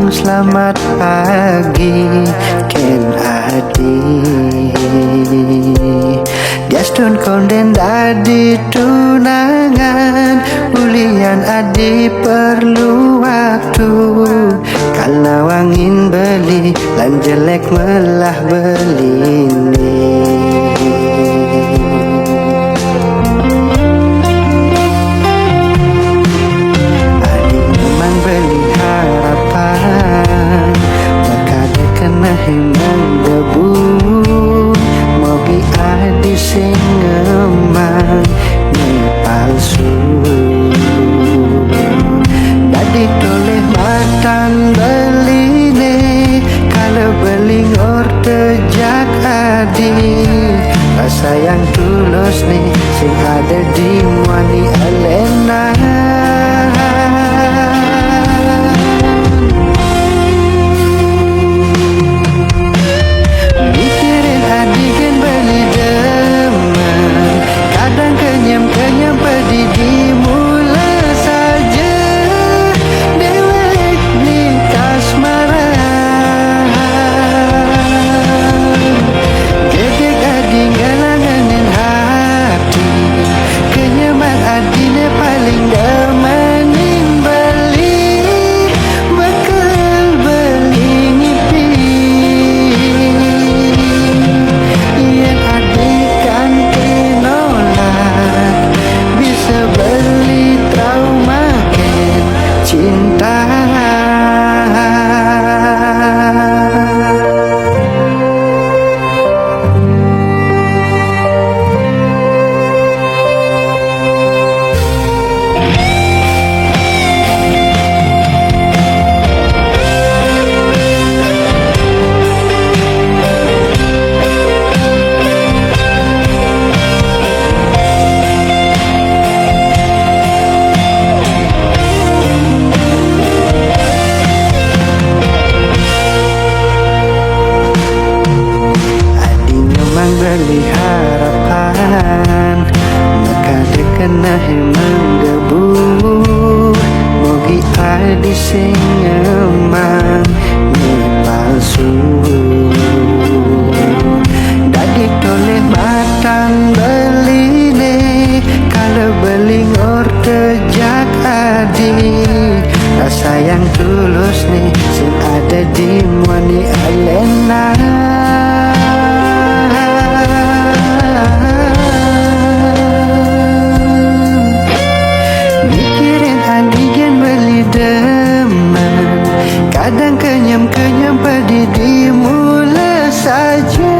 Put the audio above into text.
selamat pagi Ken Adi. Diastun konden dadi tunangan, ulian Adi perlu waktu. Kalau angin beli, lan jelek melah belini. Adi memang beli harapan, maka dia kena menggebu. Mogi Adi sing ngemang ni palsu. Dadi toleh matang beline, kalau beling ortejak Adi. Rasa yang tulus nih sing ada di Muani Elena. Mikirin Adi kan beli demen, kadang kenyam pedih di mula saja. Dewek ni kasmaran, gedek Adi ngalanganin hati. Kenyaman Adi ne paling demanin beli, bekal beli ngipi. Yang Adi kan kenolak, bisa beli trauma ken cinta. Beli harapan, maka dia kena menggebu. Mogi Adi sing ngemang ni palsu. Dadi toleh matang beline, kalau beling ortejak Adi. Rasa yang tulus nih sing ada di Muani Elena. Mikirin Adi gen beli demen, kadang kenyam pedih di mula saja.